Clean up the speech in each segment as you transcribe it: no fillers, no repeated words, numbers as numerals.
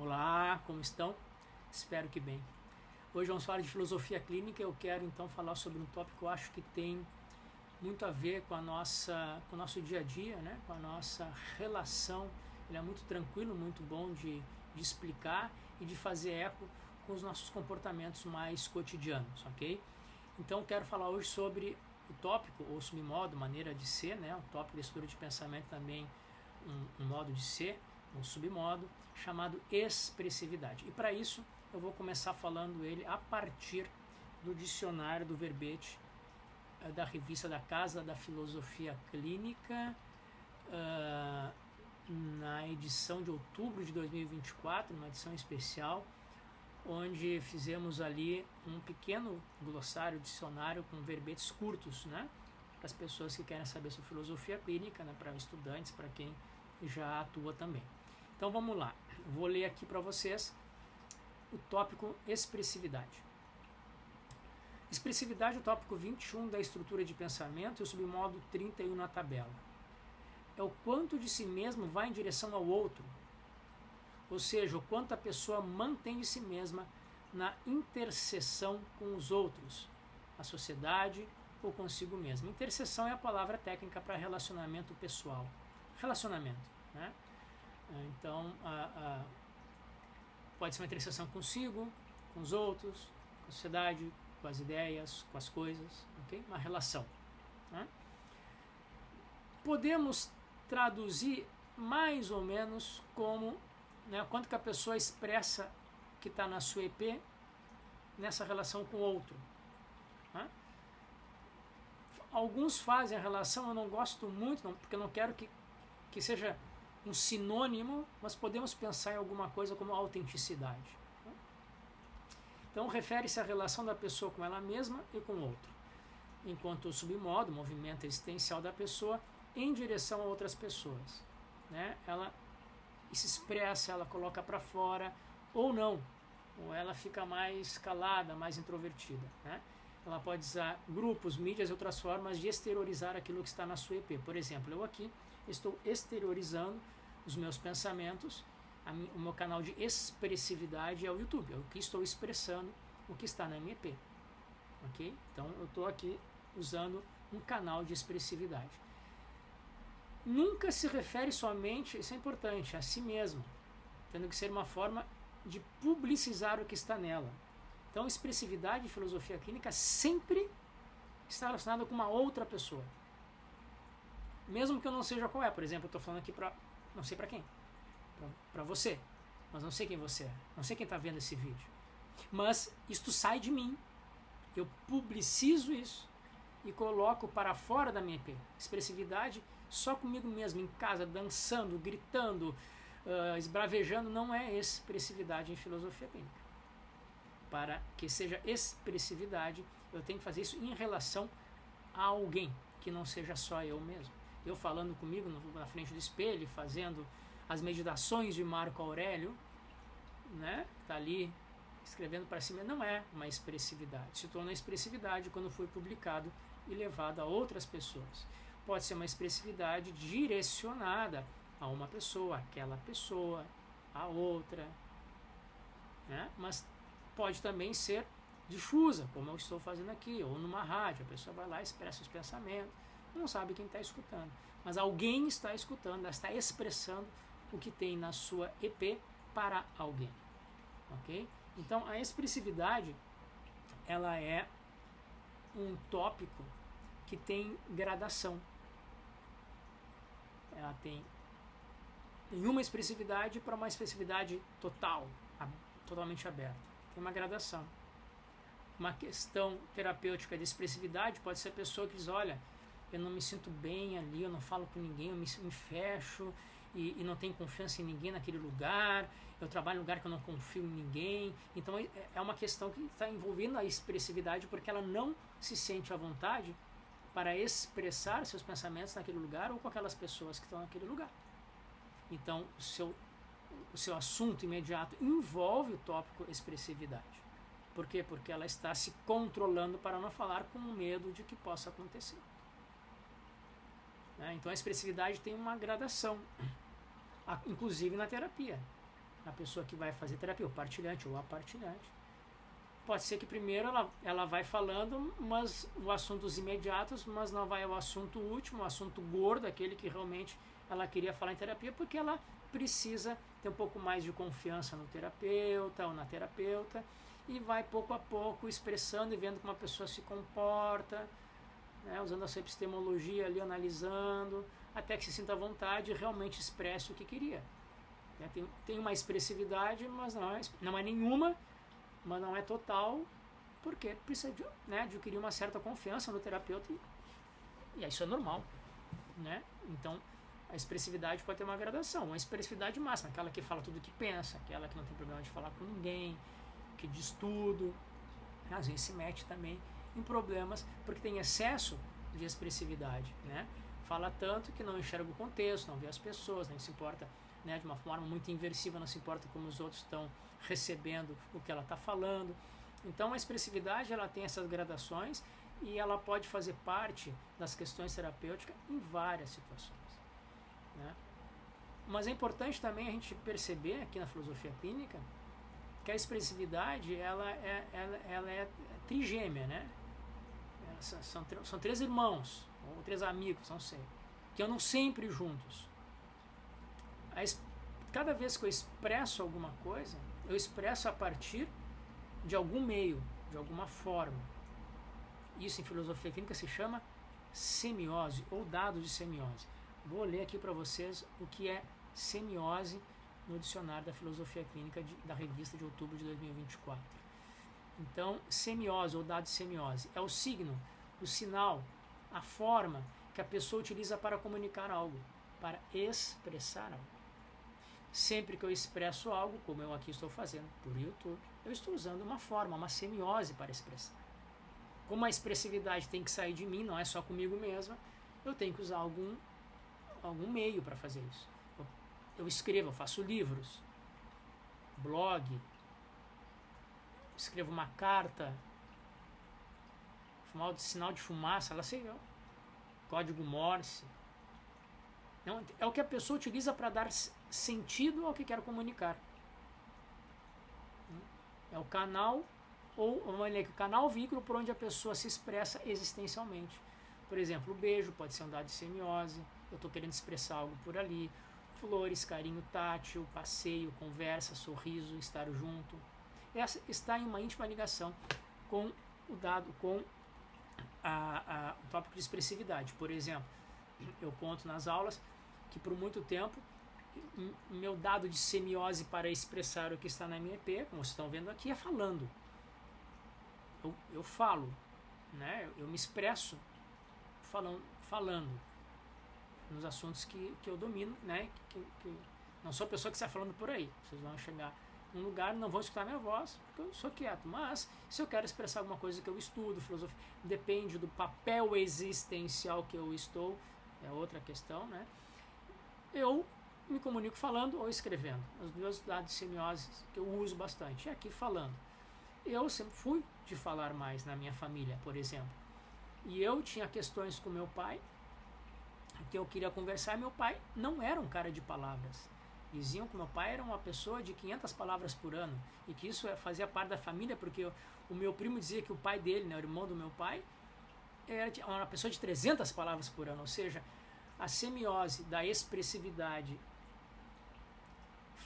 Olá, como estão? Espero que bem. Hoje vamos falar de filosofia clínica. Eu quero então falar sobre um tópico que eu acho que tem muito a ver com o nosso dia a dia, né? Com a nossa relação. Ele é muito tranquilo, muito bom de explicar e de fazer eco com os nossos comportamentos mais cotidianos, ok? Então quero falar hoje sobre o tópico ou submodo, maneira de ser, né? O tópico de estrutura de pensamento também um modo de ser, um submodo, chamado expressividade. E para isso eu vou começar falando ele a partir do dicionário do verbete da revista da Casa da Filosofia Clínica, na edição de outubro de 2024, uma edição especial, onde fizemos ali um pequeno glossário, dicionário com verbetes curtos, né? Para as pessoas que querem saber sobre filosofia clínica, né? Para estudantes, para quem já atua também. Então vamos lá, eu vou ler aqui para vocês o tópico expressividade. Expressividade é o tópico 21 da estrutura de pensamento e o submodo 31 na tabela. É o quanto de si mesmo vai em direção ao outro, ou seja, o quanto a pessoa mantém de si mesma na interseção com os outros, a sociedade ou consigo mesma. Interseção é a palavra técnica para relacionamento pessoal. Relacionamento, né? Então, pode ser uma interseção consigo, com os outros, com a sociedade, com as ideias, com as coisas, ok? Uma relação, né? Podemos traduzir mais ou menos como, né, quanto que a pessoa expressa que está na sua EP nessa relação com o outro, né? Alguns fazem a relação, eu não gosto muito, não, porque eu não quero que seja um sinônimo, mas podemos pensar em alguma coisa como autenticidade. Então refere-se à relação da pessoa com ela mesma e com o outro, enquanto o submodo, o movimento existencial da pessoa em direção a outras pessoas, né? Ela se expressa, ela coloca para fora ou não, ou ela fica mais calada, mais introvertida, né? Ela pode usar grupos, mídias e outras formas de exteriorizar aquilo que está na sua EP. Por exemplo, eu aqui estou exteriorizando os meus pensamentos, o meu canal de expressividade é o YouTube. Eu aqui estou expressando o que está na minha EP. Ok? Então eu estou aqui usando um canal de expressividade. Nunca se refere somente, isso é importante, a si mesmo, tendo que ser uma forma de publicizar o que está nela. Então, expressividade e filosofia clínica sempre está relacionada com uma outra pessoa. Mesmo que eu não seja qual é. Por exemplo, eu estou falando aqui para não sei para quem. Para você. Mas não sei quem você é. Não sei quem está vendo esse vídeo. Mas isto sai de mim. Eu publicizo isso e coloco para fora da minha EP. Expressividade só comigo mesmo, em casa, dançando, gritando, esbravejando, não é expressividade em filosofia clínica. Para que seja expressividade, eu tenho que fazer isso em relação a alguém, que não seja só eu mesmo. Eu falando comigo na frente do espelho, fazendo as meditações de Marco Aurélio, né? Está ali escrevendo para si mesmo, não é uma expressividade. Se torna expressividade quando foi publicado e levado a outras pessoas. Pode ser uma expressividade direcionada a uma pessoa, aquela pessoa, a outra, né? Mas pode também ser difusa, como eu estou fazendo aqui, ou numa rádio. A pessoa vai lá e expressa os pensamentos, não sabe quem está escutando, mas alguém está escutando, está expressando o que tem na sua EP para alguém, ok? Então a expressividade, ela é um tópico que tem gradação. Ela tem uma expressividade para uma expressividade total, totalmente aberta. Tem uma gradação. Uma questão terapêutica de expressividade pode ser a pessoa que diz, olha, eu não me sinto bem ali, eu não falo com ninguém, eu me fecho e não tenho confiança em ninguém naquele lugar, eu trabalho em um lugar que eu não confio em ninguém. Então é uma questão que está envolvendo a expressividade porque ela não se sente à vontade para expressar seus pensamentos naquele lugar ou com aquelas pessoas que estão naquele lugar. Então o seu assunto imediato envolve o tópico expressividade. Por quê? Porque ela está se controlando para não falar com medo de que possa acontecer. Então a expressividade tem uma gradação, inclusive na terapia. a pessoa que vai fazer terapia, o partilhante ou a partilhante, pode ser que primeiro ela vai falando, mas os assuntos imediatos, mas não vai ao assunto último, o assunto gordo, aquele que realmente ela queria falar em terapia, porque ela precisa ter um pouco mais de confiança no terapeuta ou na terapeuta, e vai pouco a pouco expressando e vendo como a pessoa se comporta, né, usando a sua epistemologia ali, analisando, até que se sinta à vontade e realmente expresse o que queria. Tem uma expressividade, mas não é nenhuma, mas não é total, porque precisa de, né, adquirir uma certa confiança no terapeuta, e isso é normal, né? Então, a expressividade pode ter uma gradação, uma expressividade máxima, aquela que fala tudo o que pensa, aquela que não tem problema de falar com ninguém, que diz tudo, às vezes se mete também em problemas, porque tem excesso de expressividade, né? Fala tanto que não enxerga o contexto, não vê as pessoas, não se importa, né, de uma forma muito inversiva, não se importa como os outros estão recebendo o que ela está falando. Então a expressividade ela tem essas gradações e ela pode fazer parte das questões terapêuticas em várias situações, né? Mas é importante também a gente perceber aqui na filosofia clínica que a expressividade ela é trigêmea, né? São três irmãos ou três amigos, não sei, que andam sempre juntos. Cada vez que eu expresso alguma coisa, eu expresso a partir de algum meio, de alguma forma. Isso em filosofia clínica se chama semiose ou dado de semiose. Vou ler aqui para vocês o que é semiose no dicionário da filosofia clínica da revista de outubro de 2024. Então, semiose ou dado de semiose é o signo, o sinal, a forma que a pessoa utiliza para comunicar algo, para expressar algo. Sempre que eu expresso algo, como eu aqui estou fazendo por YouTube, eu estou usando uma forma, uma semiose para expressar. Como a expressividade tem que sair de mim, não é só comigo mesma, eu tenho que usar algum meio para fazer isso. Eu escrevo, eu faço livros, blog, escrevo uma carta, sinal de fumaça, lá sei eu, código Morse. Não, é o que a pessoa utiliza para dar sentido ao que quer comunicar. É o canal, ou o canal veículo por onde a pessoa se expressa existencialmente. Por exemplo, o beijo pode ser um dado de semiose, eu estou querendo expressar algo por ali. Flores, carinho tátil, passeio, conversa, sorriso, estar junto. Essa está em uma íntima ligação com o dado, com o tópico de expressividade. Por exemplo, eu conto nas aulas que por muito tempo meu dado de semiose para expressar o que está na minha EP, como vocês estão vendo aqui, é falando. Eu falo, né? Eu me expresso falando nos assuntos que eu domino, né? Que não sou a pessoa que está falando por aí. Vocês vão chegar num lugar, não vão escutar minha voz, porque eu sou quieto. Mas se eu quero expressar alguma coisa que eu estudo, filosofia, depende do papel existencial que eu estou, é outra questão, né? Eu me comunico falando ou escrevendo. Os meus dados de semiose que eu uso bastante. É aqui falando. Eu sempre fui de falar mais na minha família, por exemplo. E eu tinha questões com meu pai, que eu queria conversar, meu pai não era um cara de palavras. Diziam que meu pai era uma pessoa de 500 palavras por ano, e que isso fazia parte da família, porque o meu primo dizia que o pai dele, né, o irmão do meu pai, era uma pessoa de 300 palavras por ano, ou seja, a semiose da expressividade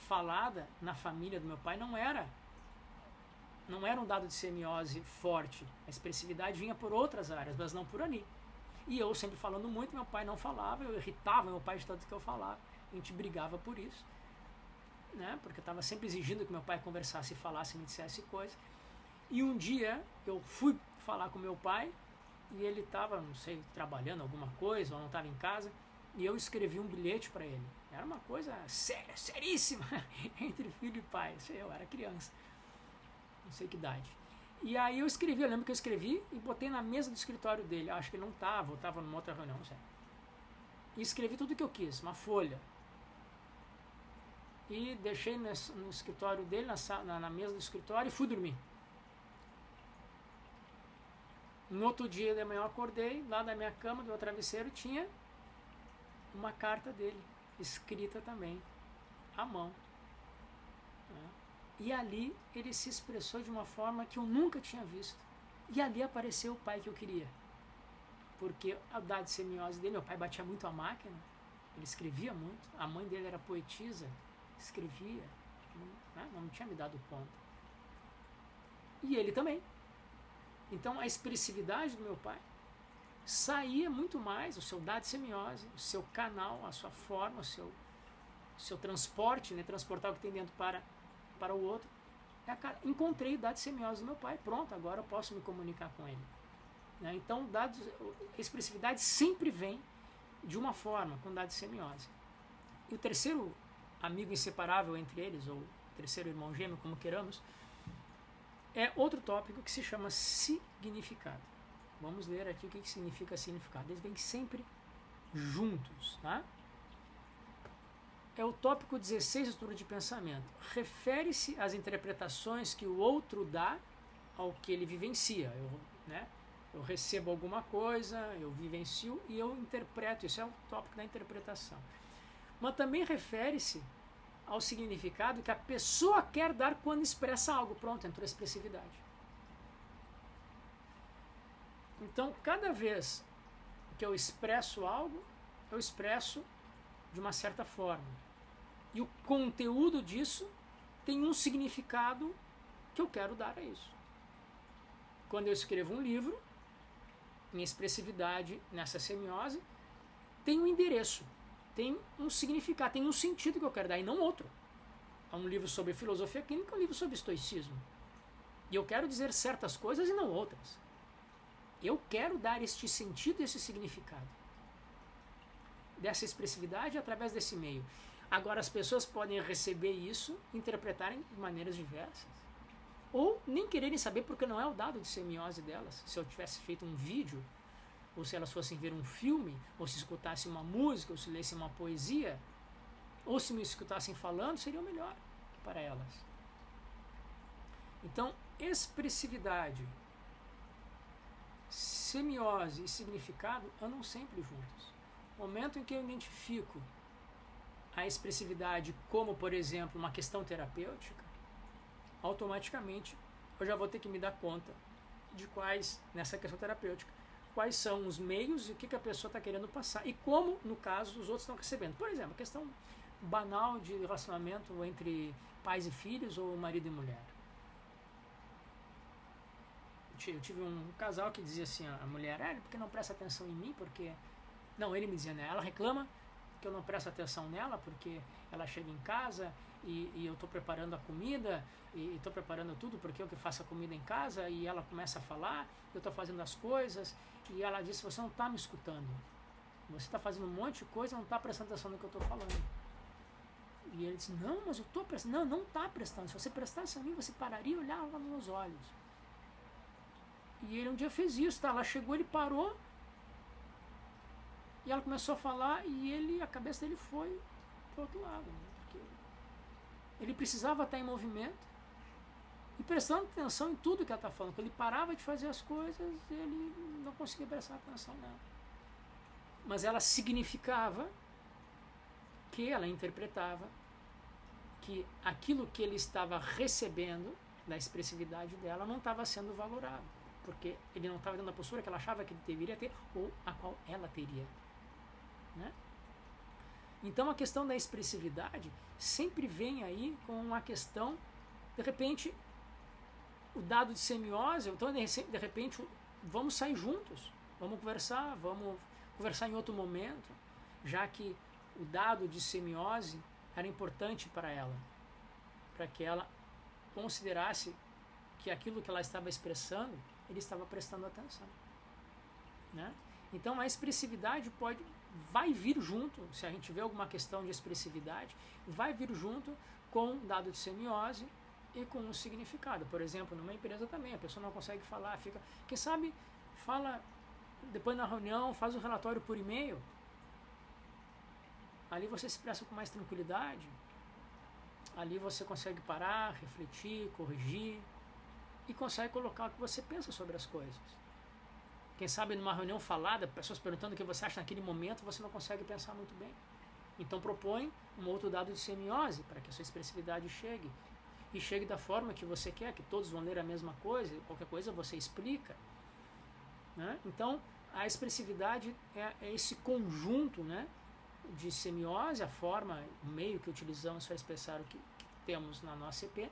falada na família do meu pai não era um dado de semiose forte. A expressividade vinha por outras áreas, mas não por ali. E eu sempre falando muito, meu pai não falava, eu irritava meu pai de tanto que eu falava. A gente brigava por isso, né? Porque eu estava sempre exigindo que meu pai conversasse, falasse, me dissesse coisas. E um dia eu fui falar com meu pai e ele estava, não sei, trabalhando alguma coisa, ou não estava em casa, e eu escrevi um bilhete para ele. Era uma coisa séria, seríssima, entre filho e pai. Eu era criança, não sei que idade. E aí eu lembro que eu escrevi e botei na mesa do escritório dele. Acho que ele não estava, ou estava numa outra reunião, não sei. E escrevi tudo o que eu quis, uma folha. E deixei no escritório dele, na mesa do escritório, e fui dormir. No outro dia de manhã eu acordei, lá da minha cama, do meu travesseiro, tinha uma carta dele, escrita também, à mão. E ali ele se expressou de uma forma que eu nunca tinha visto. E ali apareceu o pai que eu queria. Porque a dado semiose dele, meu pai batia muito a máquina, ele escrevia muito, a mãe dele era poetisa, escrevia, não tinha me dado conta. E ele também. Então a expressividade do meu pai saía muito mais, o seu dado semiose, o seu canal, a sua forma, o seu transporte, né, transportar o que tem dentro para o outro. Encontrei o dado semiose do meu pai, pronto, agora eu posso me comunicar com ele. Então, a expressividade sempre vem de uma forma, com dado semiose. E o terceiro amigo inseparável entre eles, ou terceiro irmão gêmeo, como queiramos, é outro tópico que se chama significado. Vamos ler aqui o que significa significado. Eles vêm sempre juntos, tá? É o tópico 16 do estudo de pensamento. Refere-se às interpretações que o outro dá ao que ele vivencia. Eu recebo alguma coisa, eu vivencio e eu interpreto. Isso é o tópico da interpretação. Mas também refere-se ao significado que a pessoa quer dar quando expressa algo. Pronto, entrou a expressividade. Então, cada vez que eu expresso algo, eu expresso de uma certa forma. E o conteúdo disso tem um significado que eu quero dar a isso. Quando eu escrevo um livro, minha expressividade nessa semiose tem um endereço, tem um significado, tem um sentido que eu quero dar e não outro. É um livro sobre filosofia clínica, um livro sobre estoicismo. E eu quero dizer certas coisas e não outras. Eu quero dar este sentido, esse significado dessa expressividade através desse meio. Agora as pessoas podem receber isso, interpretarem de maneiras diversas. Ou nem quererem saber porque não é o dado de semiose delas. Se eu tivesse feito um vídeo, ou se elas fossem ver um filme, ou se escutassem uma música, ou se lessem uma poesia, ou se me escutassem falando, seria o melhor para elas. Então, expressividade, semiose e significado andam sempre juntos. No momento em que eu identifico a expressividade como, por exemplo, uma questão terapêutica, automaticamente eu já vou ter que me dar conta de quais, nessa questão terapêutica, quais são os meios e o que a pessoa está querendo passar. E como, no caso, os outros estão recebendo. Por exemplo, a questão banal de relacionamento entre pais e filhos ou marido e mulher. Eu tive um casal que dizia assim, a mulher, porque não presta atenção em mim, porque... Não, ele me dizia, né? Ela reclama que eu não presto atenção nela, porque ela chega em casa e eu estou preparando a comida, e estou preparando tudo porque eu que faço a comida em casa, e ela começa a falar, eu estou fazendo as coisas, e ela disse, você não está me escutando. Você está fazendo um monte de coisa e não está prestando atenção no que eu estou falando. E ele disse, não, mas eu estou prestando. Não está prestando. Se você prestasse a mim, você pararia e olhava nos meus olhos. E ele um dia fez isso, tá? Ela chegou, ele parou, e ela começou a falar, e a cabeça dele foi para o outro lado. Né? Porque ele precisava estar em movimento e prestando atenção em tudo que ela está falando. Quando ele parava de fazer as coisas, ele não conseguia prestar atenção nela. Mas ela significava que ela interpretava que aquilo que ele estava recebendo da expressividade dela não estava sendo valorado, porque ele não estava dando a postura que ela achava que ele deveria ter ou a qual ela teria. Né? Então a questão da expressividade sempre vem aí com uma questão, de repente, o dado de semiose, então de repente vamos sair juntos, vamos conversar em outro momento, já que o dado de semiose era importante para ela, para que ela considerasse que aquilo que ela estava expressando, ele estava prestando atenção. Né? Então a expressividade vai vir junto, se a gente vê alguma questão de expressividade, vai vir junto com dado de semiose e com um significado. Por exemplo, numa empresa também, a pessoa não consegue falar, quem sabe, fala depois na reunião, faz o relatório por e-mail, ali você se expressa com mais tranquilidade, ali você consegue parar, refletir, corrigir e consegue colocar o que você pensa sobre as coisas. Quem sabe numa reunião falada, pessoas perguntando o que você acha naquele momento, você não consegue pensar muito bem. Então propõe um outro dado de semiose para que a sua expressividade chegue. e chegue da forma que você quer, que todos vão ler a mesma coisa, qualquer coisa você explica, né? Então, a expressividade é esse conjunto, né, de semiose, a forma, o meio que utilizamos para expressar o que temos na nossa EP,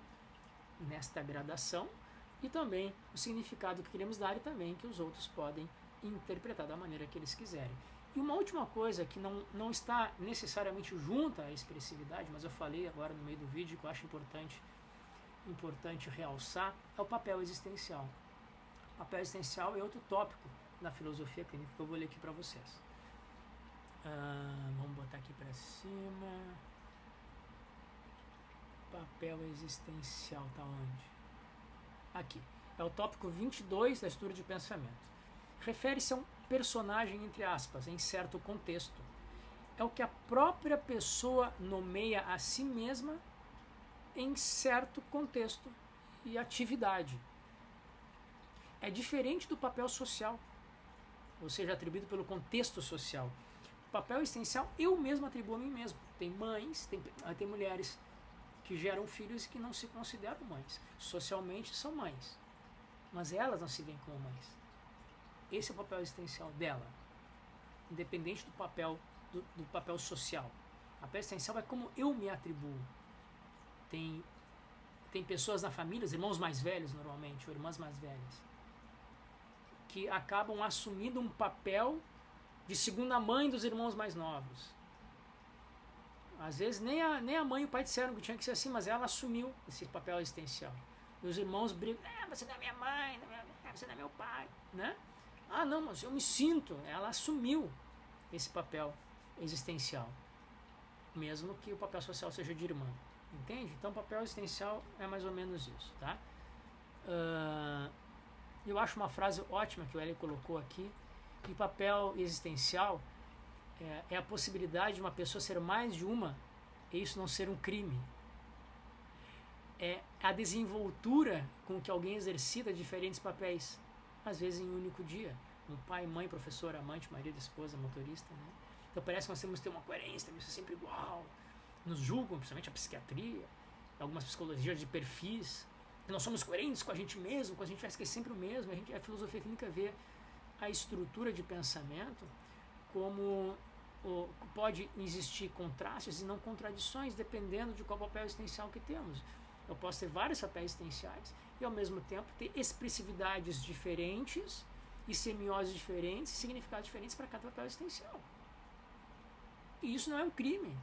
nesta gradação, e também o significado que queremos dar e também que os outros podem interpretar da maneira que eles quiserem. E uma última coisa que não está necessariamente junta à expressividade, mas eu falei agora no meio do vídeo que eu acho importante realçar, é o papel existencial. O papel existencial é outro tópico da filosofia clínica que eu vou ler aqui para vocês. Vamos botar aqui para cima. Papel existencial está onde? Aqui. É o tópico 22 da estrutura de pensamento. Refere-se a um personagem, entre aspas, em certo contexto. É o que a própria pessoa nomeia a si mesma em certo contexto e atividade. É diferente do papel social, ou seja, atribuído pelo contexto social. O papel existencial eu mesmo atribuo a mim mesmo. Tem mães, tem mulheres que geram filhos e que não se consideram mães. Socialmente são mães, mas elas não se veem como mães. Esse é o papel existencial dela, independente do papel social. O papel existencial é como eu me atribuo. Tem pessoas na família, os irmãos mais velhos normalmente, ou irmãs mais velhas, que acabam assumindo um papel de segunda mãe dos irmãos mais novos. Às vezes nem a mãe e o pai disseram que tinha que ser assim, mas ela assumiu esse papel existencial. E os irmãos brigam, você não é minha mãe, você não é meu pai, né? Ah, não, mas eu me sinto. Ela assumiu esse papel existencial, mesmo que o papel social seja de irmã, entende? Então o papel existencial é mais ou menos isso, tá? Eu acho uma frase ótima que o Hélio colocou aqui, que o papel existencial é a possibilidade de uma pessoa ser mais de uma e isso não ser um crime. É a desenvoltura com que alguém exercita diferentes papéis, às vezes em um único dia. Um pai, mãe, professor, amante, marido, esposa, motorista, né? Então parece que nós temos que ter uma coerência, temos que ser sempre igual. Nos julgam, principalmente a psiquiatria, algumas psicologias de perfis, que nós somos coerentes com a gente mesmo, com a gente vai esquecer sempre o mesmo. A filosofia clínica vê a estrutura de pensamento como pode existir contrastes e não contradições, dependendo de qual papel existencial que temos. Eu posso ter vários papéis existenciais e, ao mesmo tempo, ter expressividades diferentes e semioses diferentes e significados diferentes para cada papel existencial. E isso não é um crime.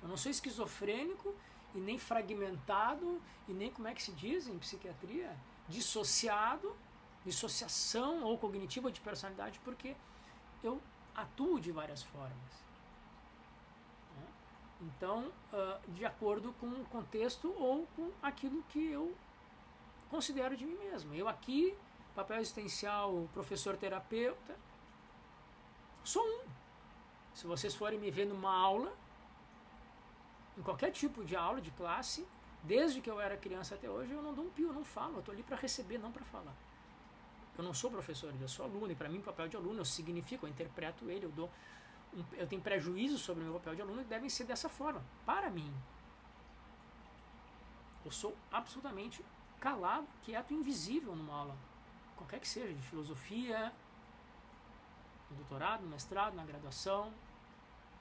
Eu não sou esquizofrênico e nem fragmentado e nem, como é que se diz em psiquiatria, dissociação ou cognitiva ou de personalidade, porque eu atuo de várias formas. Então, de acordo com o contexto ou com aquilo que eu considero de mim mesmo. Eu aqui, papel existencial, professor terapeuta, sou um. Se vocês forem me ver numa aula, em qualquer tipo de aula, de classe, desde que eu era criança até hoje, eu não dou um pio, eu não falo, eu estou ali para receber, não para falar. Eu não sou professor, eu sou aluno, e para mim o papel de aluno eu significo, eu interpreto ele, eu tenho prejuízos sobre o meu papel de aluno que devem ser dessa forma, para mim. Eu sou absolutamente calado, quieto, invisível numa aula, qualquer que seja, de filosofia, no doutorado, no mestrado, na graduação,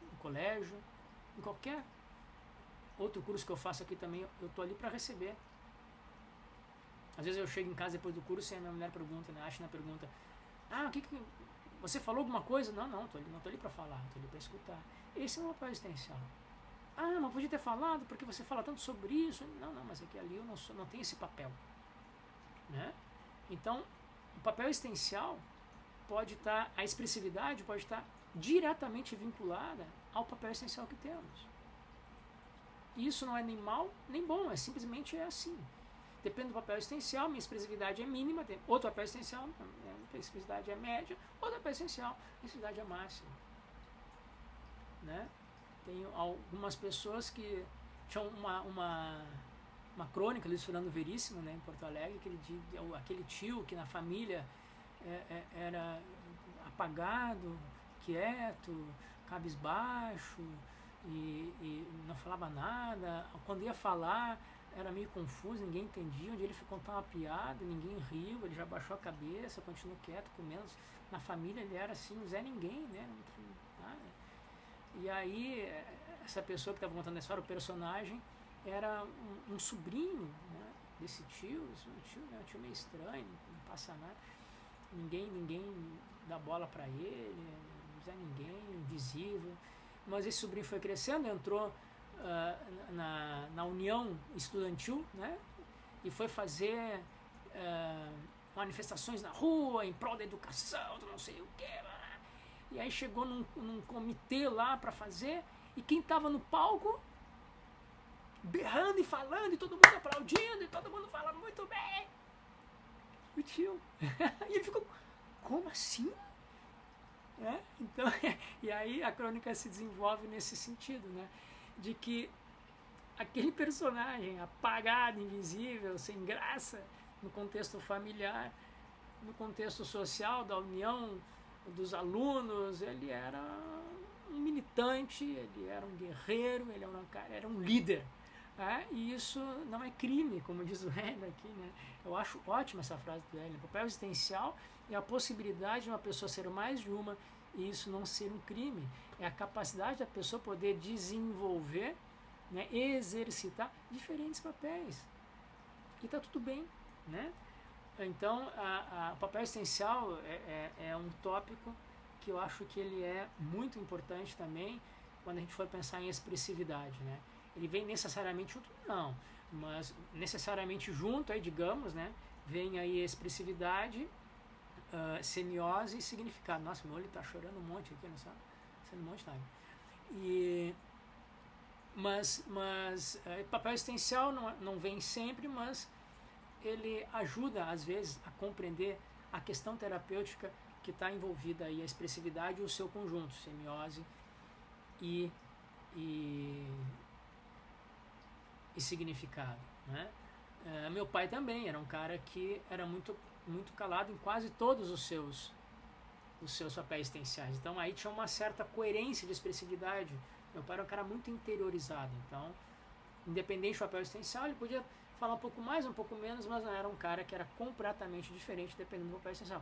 no colégio, em qualquer outro curso que eu faço aqui também, eu estou ali para receber. Às vezes eu chego em casa depois do curso e a minha mulher pergunta, né, a Ashna pergunta, o que você falou alguma coisa? Não estou ali para falar, estou ali para escutar. Esse é o meu papel existencial. Mas podia ter falado porque você fala tanto sobre isso. Não, mas é que ali eu não tenho esse papel, né? Então, o papel existencial pode estar, a expressividade pode estar diretamente vinculada ao papel existencial que temos. E isso não é nem mal nem bom, simplesmente assim. Depende do papel existencial, minha expressividade é mínima, tem outro papel existencial, minha expressividade é média, outro papel existencial, minha expressividade é máxima. Né? Tem algumas pessoas que tinham uma crônica, Luiz Fernando Veríssimo, né, em Porto Alegre, aquele tio que na família era apagado, quieto, cabisbaixo, e não falava nada. Quando ia falar, era meio confuso, ninguém entendia. Um dia ele foi contar uma piada, ninguém riu, ele já baixou a cabeça, continuou quieto, comendo. Na família ele era assim, um Zé Ninguém, né? E aí, essa pessoa que estava contando a história, o personagem, era um sobrinho, né, desse tio, um tio meio estranho, não passa nada. Ninguém dá bola para ele, não Zé Ninguém, invisível. Mas esse sobrinho foi crescendo, entrou na União Estudantil, né? E foi fazer manifestações na rua em prol da educação, não sei o que. E aí chegou num comitê lá para fazer, e quem estava no palco berrando e falando, e todo mundo aplaudindo, e todo mundo falando muito bem, o tio. E ele ficou, como assim? Então, e aí a crônica se desenvolve nesse sentido, né? De que aquele personagem apagado, invisível, sem graça, no contexto familiar, no contexto social da união dos alunos, ele era um militante, ele era um guerreiro, ele era um líder. E isso não é crime, como diz o Hélio aqui, né? Eu acho ótima essa frase do Hélio. O papel existencial é a possibilidade de uma pessoa ser mais de uma e isso não ser um crime. É a capacidade da pessoa poder desenvolver, né, exercitar diferentes papéis. E está tudo bem, né? Então, o papel existencial é um tópico que eu acho que ele é muito importante também quando a gente for pensar em expressividade, né? Ele vem necessariamente junto? Não, mas necessariamente junto, aí, digamos, né? Vem aí expressividade, semiose e significado. Nossa, meu olho está chorando um monte aqui, não sabe? Um monte de água. Mas papel existencial não vem sempre, mas ele ajuda, às vezes, a compreender a questão terapêutica que está envolvida aí, a expressividade e o seu conjunto, semiose e significado, né? Meu pai também era um cara que era muito, muito calado em quase todos os seus papéis existenciais. Então aí tinha uma certa coerência de expressividade. Meu pai era um cara muito interiorizado, então, independente do papel existencial, ele podia falar um pouco mais, um pouco menos, mas não era um cara que era completamente diferente dependendo do papel existencial.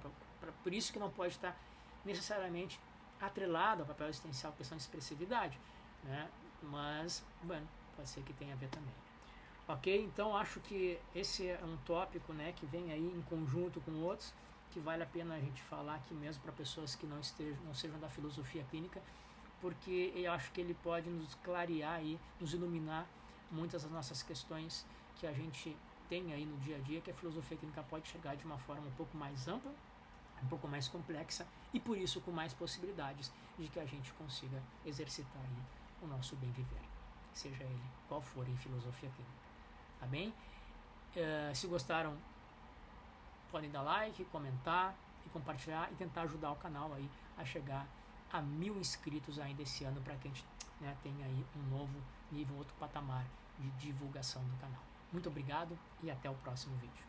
Por isso que não pode estar necessariamente atrelado ao papel existencial, questão de expressividade, né? Mas, bueno, pode ser que tenha a ver também. Ok? Então acho que esse é um tópico, né, que vem aí em conjunto com outros, que vale a pena a gente falar aqui mesmo para pessoas que não sejam da filosofia clínica, porque eu acho que ele pode nos clarear aí, nos iluminar muitas das nossas questões que a gente tem aí no dia a dia, que a filosofia clínica pode chegar de uma forma um pouco mais ampla, um pouco mais complexa e por isso com mais possibilidades de que a gente consiga exercitar aí o nosso bem viver, seja ele qual for em filosofia clínica. Tá bem? Se gostaram, podem dar like, comentar e compartilhar e tentar ajudar o canal aí a chegar a 1000 inscritos ainda esse ano, para que a gente, né, tenha aí um novo nível, outro patamar de divulgação do canal. Muito obrigado e até o próximo vídeo.